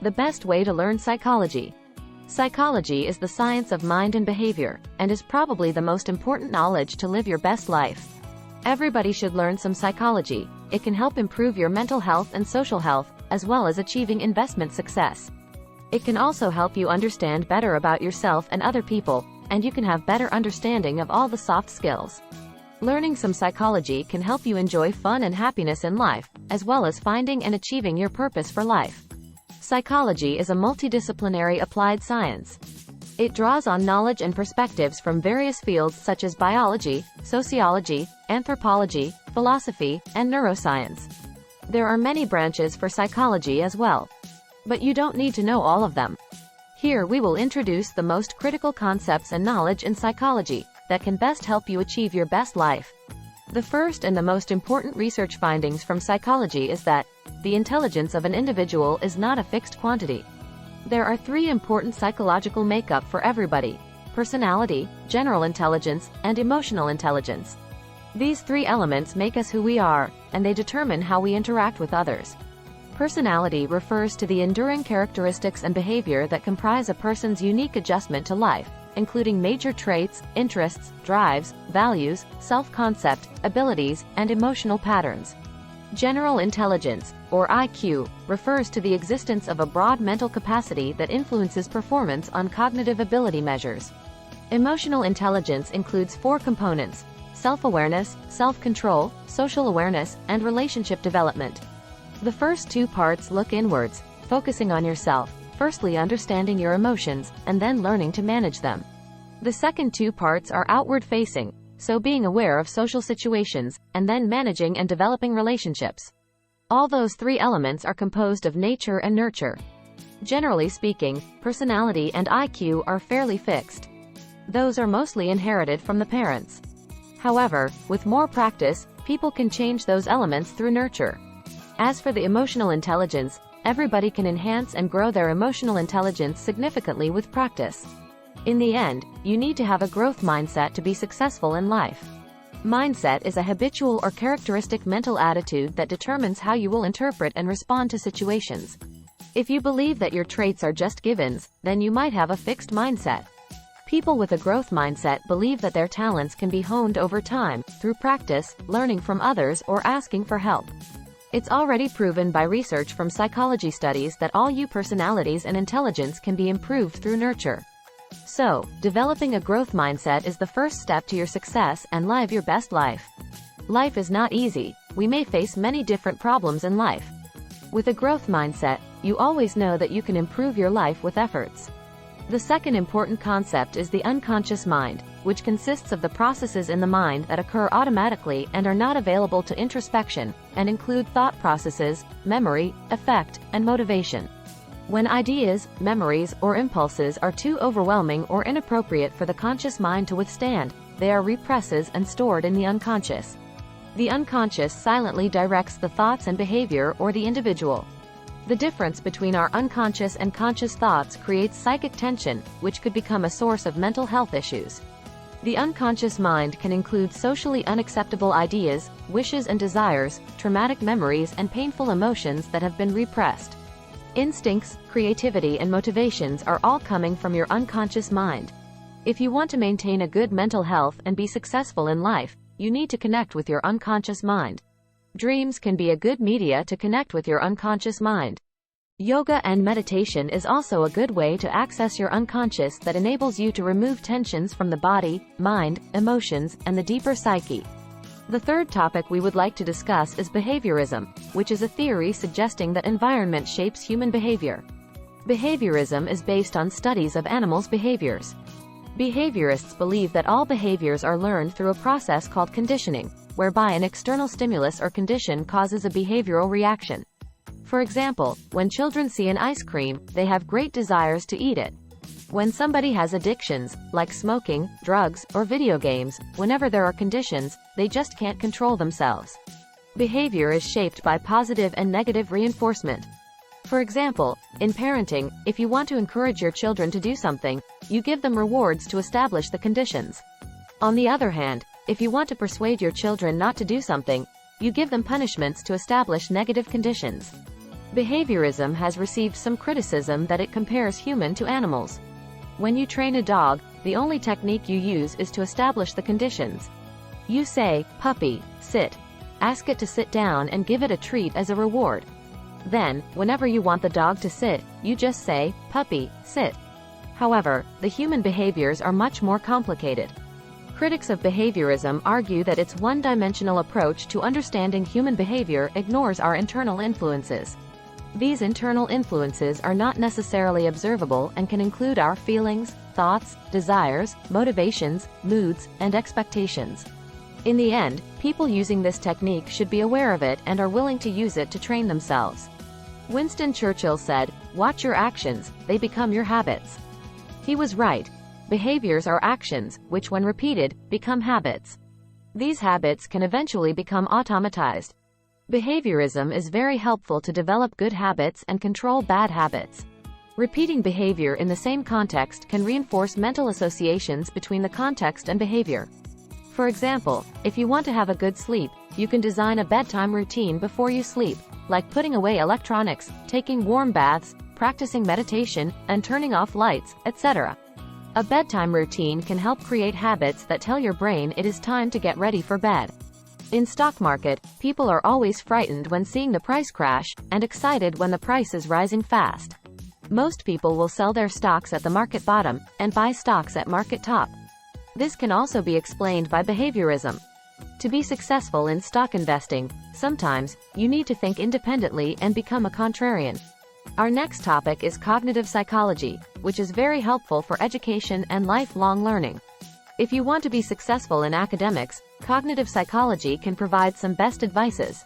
The best way to learn psychology. Psychology is the science of mind and behavior, and is probably the most important knowledge to live your best life. Everybody should learn some psychology. It can help improve your mental health and social health, as well as achieving investment success. It can also help you understand better about yourself and other people, and you can have better understanding of all the soft skills. Learning some psychology can help you enjoy fun and happiness in life, as well as finding and achieving your purpose for life. Psychology is a multidisciplinary applied science. It draws on knowledge and perspectives from various fields such as biology, sociology, anthropology, philosophy, and neuroscience. There are many branches for psychology as well. But you don't need to know all of them. Here we will introduce the most critical concepts and knowledge in psychology that can best help you achieve your best life. The first and the most important research findings from psychology is that the intelligence of an individual is not a fixed quantity. There are three important psychological makeup for everybody: personality, general intelligence, and emotional intelligence. These three elements make us who we are, and they determine how we interact with others. Personality refers to the enduring characteristics and behavior that comprise a person's unique adjustment to life, including major traits, interests, drives, values, self-concept, abilities, and emotional patterns. General intelligence, or IQ, refers to the existence of a broad mental capacity that influences performance on cognitive ability measures. Emotional intelligence includes four components: self-awareness, self-control, social awareness, and relationship development. The first two parts look inwards, focusing on yourself, firstly understanding your emotions, and then learning to manage them. The second two parts are outward-facing, so being aware of social situations, and then managing and developing relationships. All those three elements are composed of nature and nurture. Generally speaking, personality and IQ are fairly fixed. Those are mostly inherited from the parents. However, with more practice, people can change those elements through nurture. As for the emotional intelligence, everybody can enhance and grow their emotional intelligence significantly with practice. In the end, you need to have a growth mindset to be successful in life. Mindset is a habitual or characteristic mental attitude that determines how you will interpret and respond to situations. If you believe that your traits are just givens, then you might have a fixed mindset. People with a growth mindset believe that their talents can be honed over time, through practice, learning from others, or asking for help. It's already proven by research from psychology studies that all your personalities and intelligence can be improved through nurture. So, developing a growth mindset is the first step to your success and live your best life. Life is not easy. We may face many different problems in life. With a growth mindset, you always know that you can improve your life with efforts. The second important concept is the unconscious mind, which consists of the processes in the mind that occur automatically and are not available to introspection, and include thought processes, memory, affect, and motivation. When ideas, memories, or impulses are too overwhelming or inappropriate for the conscious mind to withstand, they are repressed and stored in the unconscious. The unconscious silently directs the thoughts and behavior or the individual. The difference between our unconscious and conscious thoughts creates psychic tension, which could become a source of mental health issues. The unconscious mind can include socially unacceptable ideas, wishes and desires, traumatic memories, and painful emotions that have been repressed. Instincts, creativity, and motivations are all coming from your unconscious mind. If you want to maintain a good mental health and be successful in life, you need to connect with your unconscious mind. Dreams can be a good media to connect with your unconscious mind. Yoga and meditation is also a good way to access your unconscious that enables you to remove tensions from the body, mind, emotions, and the deeper psyche. The third topic we would like to discuss is behaviorism, which is a theory suggesting that environment shapes human behavior. Behaviorism is based on studies of animals' behaviors. Behaviorists believe that all behaviors are learned through a process called conditioning, whereby an external stimulus or condition causes a behavioral reaction. For example, when children see an ice cream, they have great desires to eat it. When somebody has addictions, like smoking, drugs, or video games, whenever there are conditions, they just can't control themselves. Behavior is shaped by positive and negative reinforcement. For example, in parenting, if you want to encourage your children to do something, you give them rewards to establish the conditions. On the other hand, if you want to persuade your children not to do something, you give them punishments to establish negative conditions. Behaviorism has received some criticism that it compares human to animals. When you train a dog, the only technique you use is to establish the conditions. You say, "Puppy, sit." Ask it to sit down and give it a treat as a reward. Then, whenever you want the dog to sit, you just say, "Puppy, sit." However, the human behaviors are much more complicated. Critics of behaviorism argue that its one-dimensional approach to understanding human behavior ignores our internal influences. These internal influences are not necessarily observable and can include our feelings, thoughts, desires, motivations, moods, and expectations. In the end, people using this technique should be aware of it and are willing to use it to train themselves. Winston Churchill said, "Watch your actions, they become your habits." He was right. Behaviors are actions, which when repeated, become habits. These habits can eventually become automatized. Behaviorism is very helpful to develop good habits and control bad habits. Repeating behavior in the same context can reinforce mental associations between the context and behavior. For example, if you want to have a good sleep, you can design a bedtime routine before you sleep, like putting away electronics, taking warm baths, practicing meditation, and turning off lights, etc. A bedtime routine can help create habits that tell your brain it is time to get ready for bed. In stock market, people are always frightened when seeing the price crash, and excited when the price is rising fast. Most people will sell their stocks at the market bottom, and buy stocks at market top. This can also be explained by behaviorism. To be successful in stock investing, sometimes, you need to think independently and become a contrarian. Our next topic is cognitive psychology, which is very helpful for education and lifelong learning. If you want to be successful in academics, cognitive psychology can provide some best advices.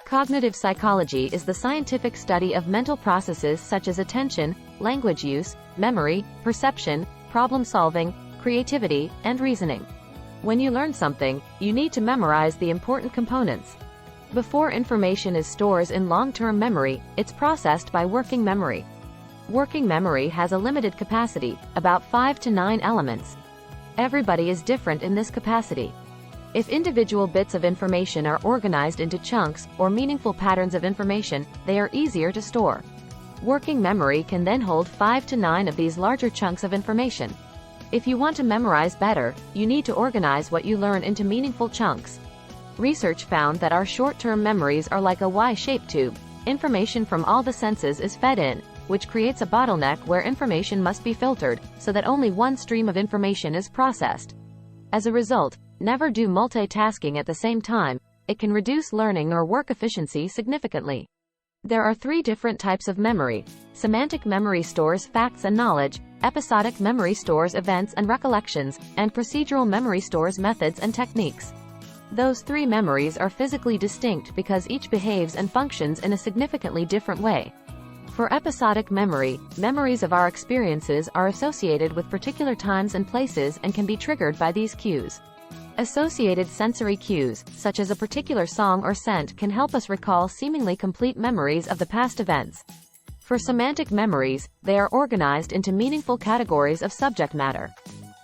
Cognitive psychology is the scientific study of mental processes such as attention, language use, memory, perception, problem-solving, creativity, and reasoning. When you learn something, you need to memorize the important components. Before information is stored in long-term memory, it's processed by working memory. Working memory has a limited capacity, about 5 to 9 elements. Everybody is different in this capacity. If individual bits of information are organized into chunks, or meaningful patterns of information, they are easier to store. Working memory can then hold 5 to 9 of these larger chunks of information. If you want to memorize better, you need to organize what you learn into meaningful chunks. Research found that our short-term memories are like a Y-shaped tube. Information from all the senses is fed in, which creates a bottleneck where information must be filtered, so that only one stream of information is processed. As a result, never do multitasking at the same time. It can reduce learning or work efficiency significantly. There are 3 different types of memory. Semantic memory stores facts and knowledge, episodic memory stores events and recollections, and procedural memory stores methods and techniques. Those 3 memories are physically distinct because each behaves and functions in a significantly different way. For episodic memory, memories of our experiences are associated with particular times and places and can be triggered by these cues. Associated sensory cues, such as a particular song or scent, can help us recall seemingly complete memories of the past events. For semantic memories, they are organized into meaningful categories of subject matter.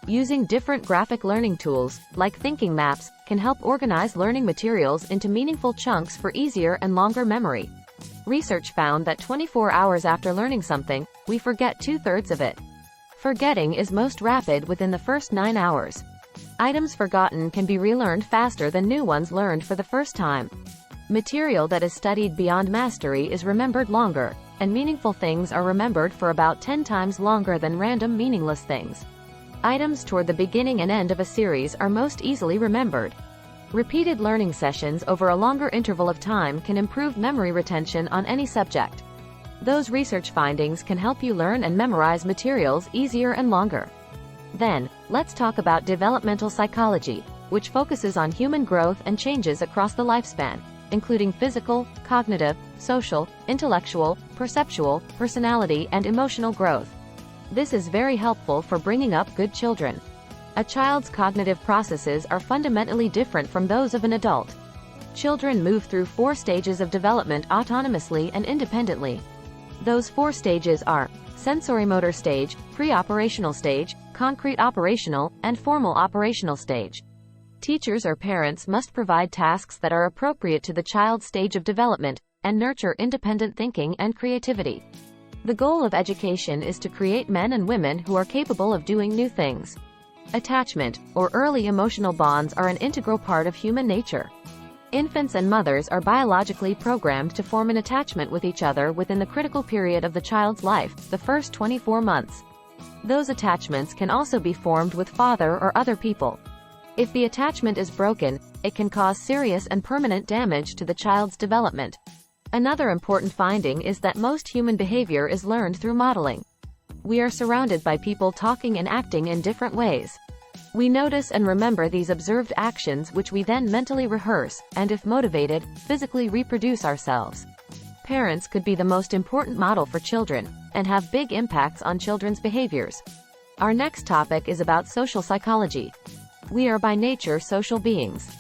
Using different graphic learning tools, like thinking maps, can help organize learning materials into meaningful chunks for easier and longer memory. Research found that 24 hours after learning something, we forget 2/3 of it. Forgetting is most rapid within the first 9 hours. Items forgotten can be relearned faster than new ones learned for the first time. Material that is studied beyond mastery is remembered longer, and meaningful things are remembered for about 10 times longer than random meaningless things. Items toward the beginning and end of a series are most easily remembered. Repeated learning sessions over a longer interval of time can improve memory retention on any subject. Those research findings can help you learn and memorize materials easier and longer. Then, let's talk about developmental psychology, which focuses on human growth and changes across the lifespan, including physical, cognitive, social, intellectual, perceptual, personality, and emotional growth. This is very helpful for bringing up good children. A child's cognitive processes are fundamentally different from those of an adult. Children move through 4 stages of development autonomously and independently. Those 4 stages are sensorimotor stage, pre-operational stage, concrete operational, and formal operational stage. Teachers or parents must provide tasks that are appropriate to the child's stage of development, and nurture independent thinking and creativity. The goal of education is to create men and women who are capable of doing new things. Attachment, or early emotional bonds, are an integral part of human nature. Infants and mothers are biologically programmed to form an attachment with each other within the critical period of the child's life, the first 24 months. Those attachments can also be formed with father or other people. If the attachment is broken, it can cause serious and permanent damage to the child's development. Another important finding is that most human behavior is learned through modeling. We are surrounded by people talking and acting in different ways. We notice and remember these observed actions, which we then mentally rehearse, and if motivated, physically reproduce ourselves. Parents could be the most important model for children, and have big impacts on children's behaviors. Our next topic is about social psychology. We are by nature social beings.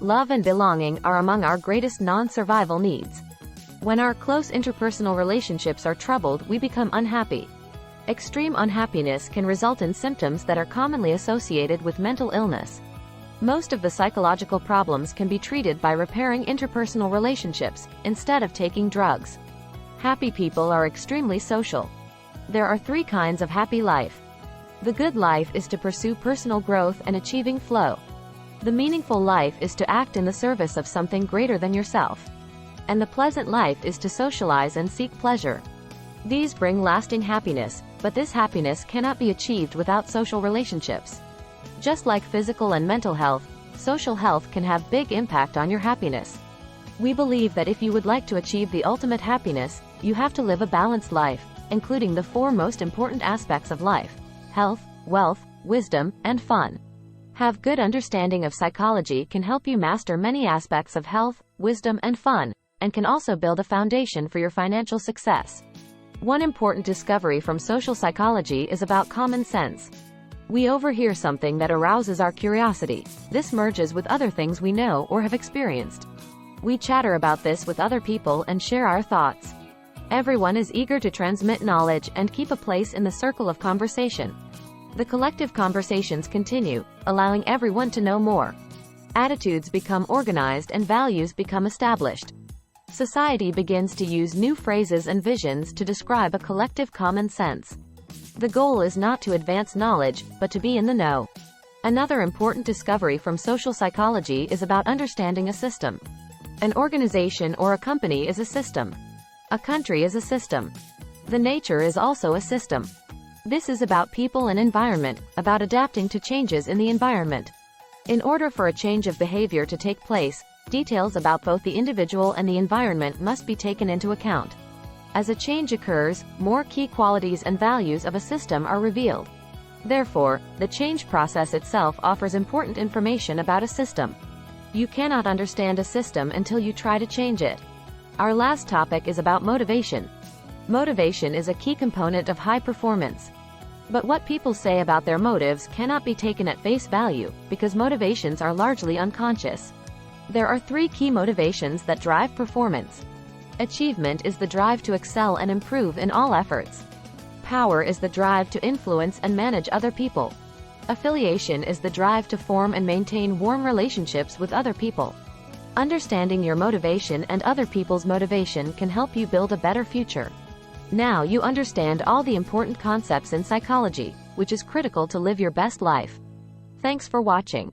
Love and belonging are among our greatest non-survival needs. When our close interpersonal relationships are troubled, we become unhappy. Extreme unhappiness can result in symptoms that are commonly associated with mental illness. Most of the psychological problems can be treated by repairing interpersonal relationships, instead of taking drugs. Happy people are extremely social. There are 3 kinds of happy life. The good life is to pursue personal growth and achieving flow. The meaningful life is to act in the service of something greater than yourself. And the pleasant life is to socialize and seek pleasure. These bring lasting happiness, but this happiness cannot be achieved without social relationships. Just like physical and mental health, social health can have big impact on your happiness. We believe that if you would like to achieve the ultimate happiness, you have to live a balanced life, including the 4 most important aspects of life: health, wealth, wisdom, and fun. Have good understanding of psychology can help you master many aspects of health, wisdom, and fun, and can also build a foundation for your financial success. One important discovery from social psychology is about common sense. We overhear something that arouses our curiosity. This merges with other things we know or have experienced. We chatter about this with other people and share our thoughts. Everyone is eager to transmit knowledge and keep a place in the circle of conversation. The collective conversations continue, allowing everyone to know more. Attitudes become organized and values become established. Society begins to use new phrases and visions to describe a collective common sense. The goal is not to advance knowledge, but to be in the know. Another important discovery from social psychology is about understanding a system. An organization or a company is a system. A country is a system. The nature is also a system. This is about people and environment, about adapting to changes in the environment. In order for a change of behavior to take place, details about both the individual and the environment must be taken into account. As a change occurs, more key qualities and values of a system are revealed. Therefore, the change process itself offers important information about a system. You cannot understand a system until you try to change it. Our last topic is about motivation. Motivation is a key component of high performance. But what people say about their motives cannot be taken at face value, because motivations are largely unconscious. There are 3 key motivations that drive performance. Achievement is the drive to excel and improve in all efforts. Power is the drive to influence and manage other people. Affiliation is the drive to form and maintain warm relationships with other people. Understanding your motivation and other people's motivation can help you build a better future. Now you understand all the important concepts in psychology, which is critical to live your best life. Thanks for watching.